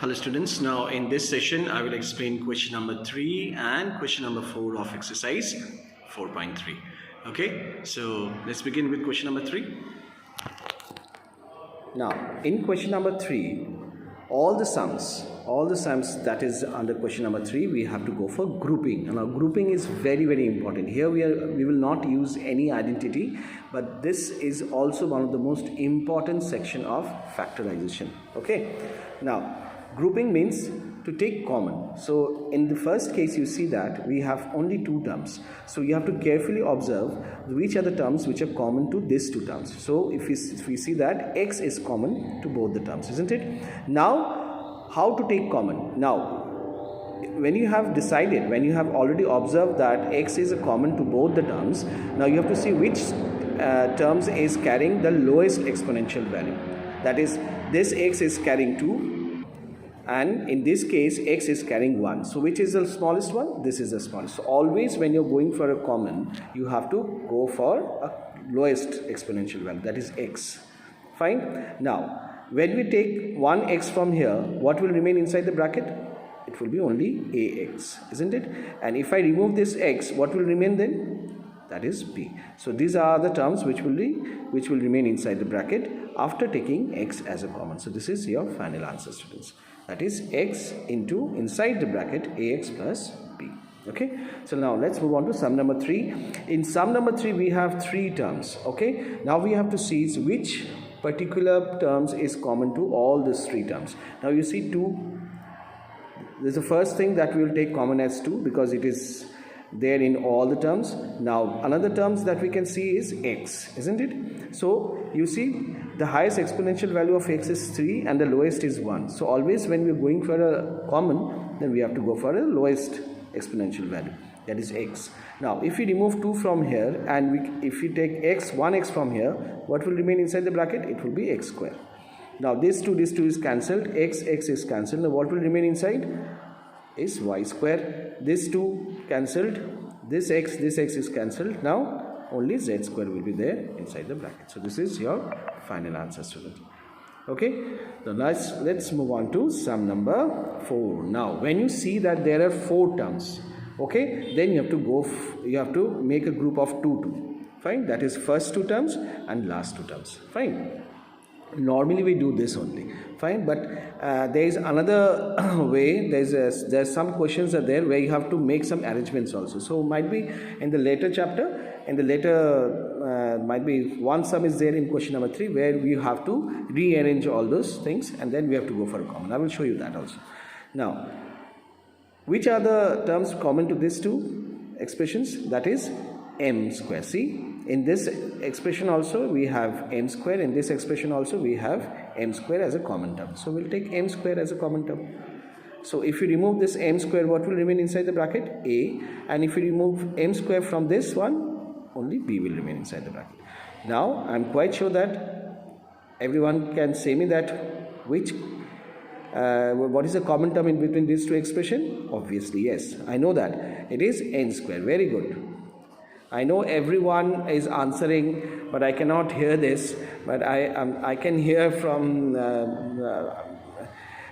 Hello students, now in this session I will explain question number 3 and question number 4 of exercise 4.3. Okay, so let's begin with question number 3. Now in question number 3, all the sums that is under question number 3, we have to go for grouping. And now grouping is very important. Here we will not use any identity, but this is also one of the most important section of factorization. Okay, now grouping means to take common. So in the first case you see that we have only two terms, so you have to carefully observe which are the terms which are common to these two terms. So if we see that x is common to both the terms, isn't it? Now how to take common? Now when you have already observed that x is common to both the terms, now you have to see which terms is carrying the lowest exponential value. That is, this x is carrying 2 and in this case x is carrying 1. So which is the smallest one? This is the smallest. So always when you're going for a common, you have to go for a lowest exponential value, that is x. Fine. Now when we take 1x from here, what will remain inside the bracket? It will be only ax, isn't it? And if I remove this x, what will remain then? That is b. So these are the terms which will remain inside the bracket after taking x as a common. So this is your final answer, students. That is x into inside the bracket ax plus b. Okay, so now let's move on to sum number 3. In sum number 3 we have 3 terms. Okay, now we have to see which particular terms is common to all these 3 terms. Now you see 2. This is the first thing that we will take common as 2 because it is there in all the terms. Now another terms that we can see is x, isn't it? So you see the highest exponential value of x is 3 and the lowest is 1. So always when we are going for a common, then we have to go for a lowest exponential value, that is x. Now if we remove 2 from here and if we take 1x from here, what will remain inside the bracket? It will be x square. Now this 2 is cancelled, x is cancelled. Now what will remain inside is y square. This 2 cancelled, this x is cancelled. Now only z square will be there inside the bracket. So this is your final answer, student. Okay, so let's move on to sum number 4. Now when you see that there are 4 terms, okay, then you have to make a group of 2. Fine, that is first 2 terms and last 2 terms. Fine. Normally we do this only. Fine, but there is another way. There's some questions are there where you have to make some arrangements also. So might be in the later chapter, might be one sum is there in question number 3 where we have to rearrange all those things and then we have to go for a common. I will show you that also. Now which are the terms common to these 2 expressions? That is m square. See, in this expression also we have m square, in this expression also we have m square as a common term. So we'll take m square as a common term. So if you remove this m square, what will remain inside the bracket? A. And if you remove m square from this one, only b will remain inside the bracket. Now I'm quite sure that everyone can say me that what is the common term in between these 2 expressions? Obviously yes, I know that it is n square. Very good. I know everyone is answering, but I cannot hear this. But I can hear from.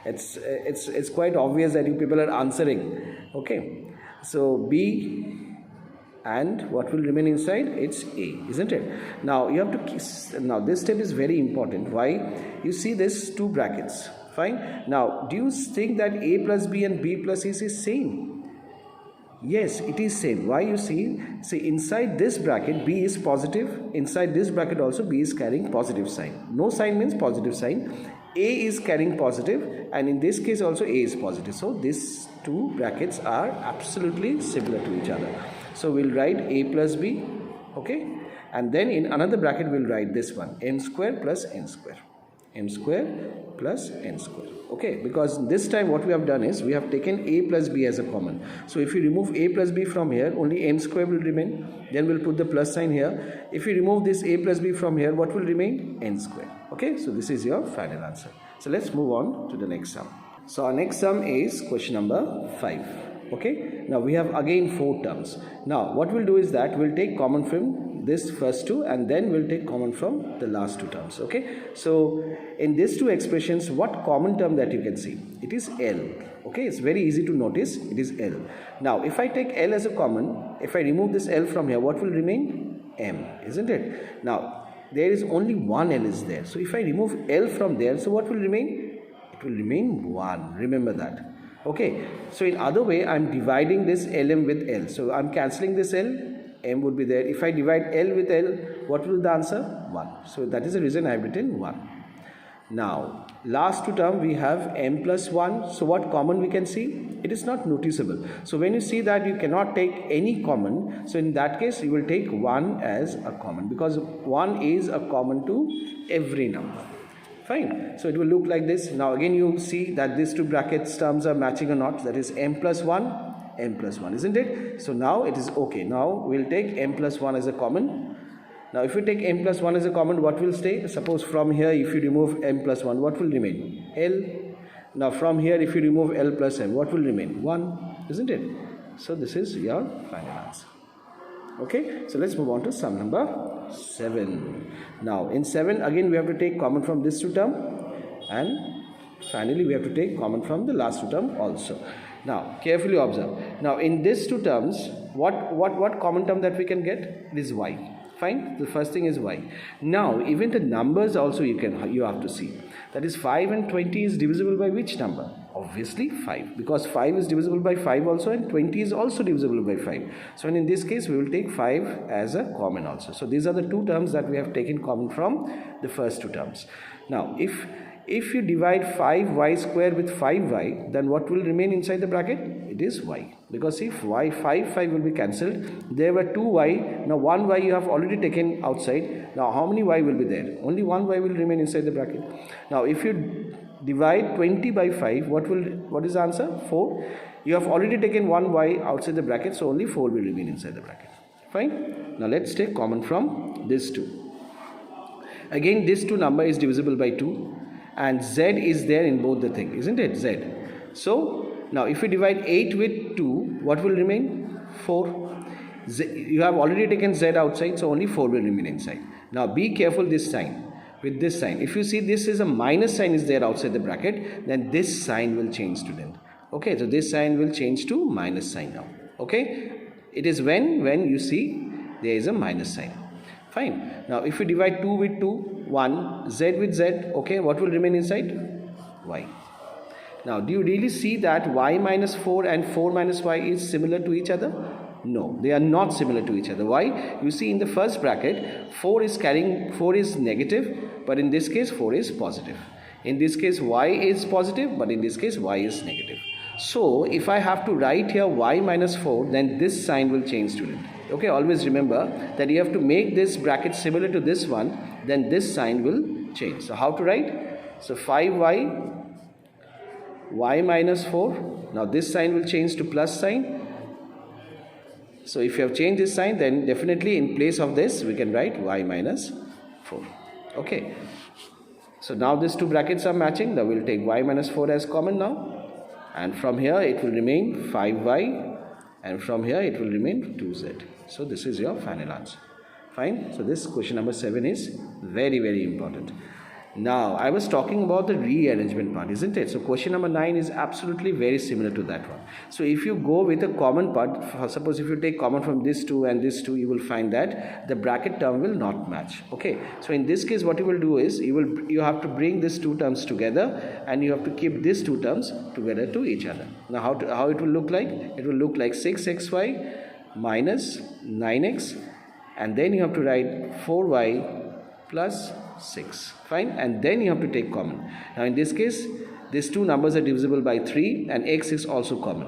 It's quite obvious that you people are answering. Okay, so B and what will remain inside? It's A, isn't it? Now you have to. Now this step is very important. Why? You see this 2 brackets. Fine. Now do you think that A plus B and B plus C is same? Yes, it is same. Why? You see inside this bracket B is positive, inside this bracket also B is carrying positive sign. No sign means positive sign. A is carrying positive and in this case also A is positive. So these 2 brackets are absolutely similar to each other. So we'll write A plus B, okay, and then in another bracket we'll write this one, m square plus n square. M square plus n square. Okay, because this time what we have done is we have taken a plus b as a common. So if you remove a plus b from here, only m square will remain. Then we'll put the plus sign here. If you remove this a plus b from here, what will remain? N square. Okay, so this is your final answer. So let's move on to the next sum. So our next sum is question number 5. Okay, now we have again 4 terms. Now what we'll do is that we'll take common from this first two, and then we'll take common from the last two terms. Okay, so in these two expressions, what common term that you can see? It is L. Okay, it's very easy to notice, it is L. Now if I take L as a common, if I remove this L from here, what will remain? M, isn't it? Now there is only one L is there, so if I remove L from there, so what will remain? It will remain 1. Remember that. Okay, so in other way, I am dividing this Lm with L. So I am cancelling this L, M would be there. If I divide L with L, what will the answer? 1. So that is the reason I have written 1. Now, last two term we have M plus 1. So what common we can see? It is not noticeable. So when you see that you cannot take any common, so in that case you will take 1 as a common, because 1 is a common to every number. Fine. So it will look like this. Now again you see that these two brackets terms are matching or not. That is M plus 1, M plus 1, isn't it? So now it is okay. Now we'll take M plus 1 as a common. Now if you take M plus 1 as a common, what will stay? Suppose from here if you remove M plus 1, what will remain? L. Now from here if you remove L plus M, what will remain? 1, isn't it? So this is your final answer. Okay, so let's move on to sum number 7. Now in 7 again we have to take common from this two term, and finally we have to take common from the last two term also. Now carefully observe. Now in these two terms, what common term that we can get? It is y. Fine. The first thing is y. Now even the numbers also you have to see. That is 5 and 20 is divisible by which number? Obviously 5, because 5 is divisible by 5 also, and 20 is also divisible by 5. So in this case we will take 5 as a common also. So these are the two terms that we have taken common from the first two terms. Now if you divide 5y square with 5y, then what will remain inside the bracket? It is y, because if y 5 will be cancelled. There were 2y. Now 1y you have already taken outside. Now how many y will be there? Only 1y will remain inside the bracket. Now if you divide 20 by 5, what is the answer? 4. You have already taken 1y outside the bracket, so only 4 will remain inside the bracket. Fine. Now let's take common from this two. Again this two number is divisible by 2, and z is there in both the thing, isn't it? Z. So now if we divide 8 with 2, what will remain? 4. You have already taken z outside, so only 4 will remain inside. Now be careful this sign. With this sign, if you see this is a minus sign is there outside the bracket, then this sign will change, student. Okay, so this sign will change to minus sign now. Okay, it is when you see there is a minus sign. Fine. Now if you divide 2 with 2, 1, z with z, okay, what will remain inside? Y. Now do you really see that y minus 4 and 4 minus y is similar to each other? No, they are not similar to each other. Why? You see in the first bracket 4 is negative, but in this case 4 is positive. In this case y is positive, but in this case y is negative. So if I have to write here y minus 4, then this sign will change, student. Okay, always remember that you have to make this bracket similar to this one, then this sign will change. So how to write? So 5y, y minus 4. Now this sign will change to plus sign. So if you have changed this sign, then definitely in place of this we can write y minus 4. Okay. So now these two brackets are matching. Now we'll take y minus 4 as common now. And from here it will remain 5y, and from here it will remain 2z. So this is your final answer. Fine. So this question number 7 is very, very important. Now I was talking about the rearrangement part, isn't it? So question number 9 is absolutely very similar to that one. So if you go with a common part, suppose if you take common from this two and this two, you will find that the bracket term will not match. Okay, so in this case what you will do is you have to bring these two terms together, and you have to keep these two terms together to each other. Now how it will look like? It will look like 6xy minus 9x, and then you have to write 4y plus 6. Fine. And then you have to take common. Now in this case these two numbers are divisible by 3, and x is also common,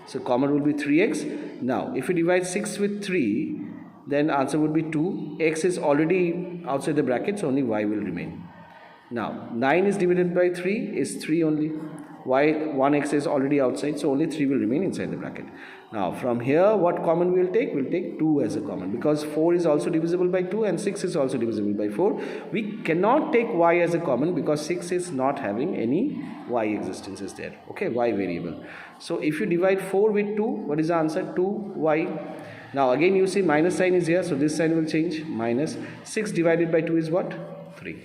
so common will be 3x. Now if you divide 6 with 3, then answer would be 2. X is already outside the bracket, so only y will remain. Now 9 is divided by 3 is 3 only. Y 1x is already outside, so only 3 will remain inside the bracket. Now from here what common we will take? We will take 2 as a common, because 4 is also divisible by 2 and 6 is also divisible by 4. We cannot take y as a common because 6 is not having any y existence is there. Okay, y variable. So if you divide 4 with 2, what is the answer? 2y. Now again you see minus sign is here, so this sign will change. Minus 6 divided by 2 is what? 3.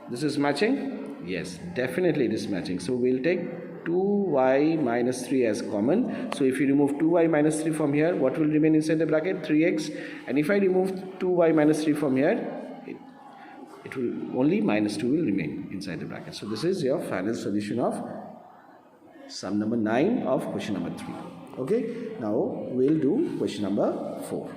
This is matching? Yes, definitely it is matching. So we'll take 2y minus 3 as common. So if you remove 2y minus 3 from here, what will remain inside the bracket? 3x. And if I remove 2y minus 3 from here, it will only minus 2 will remain inside the bracket. So this is your final solution of sum number 9 of question number 3. Okay, now we'll do question number 4.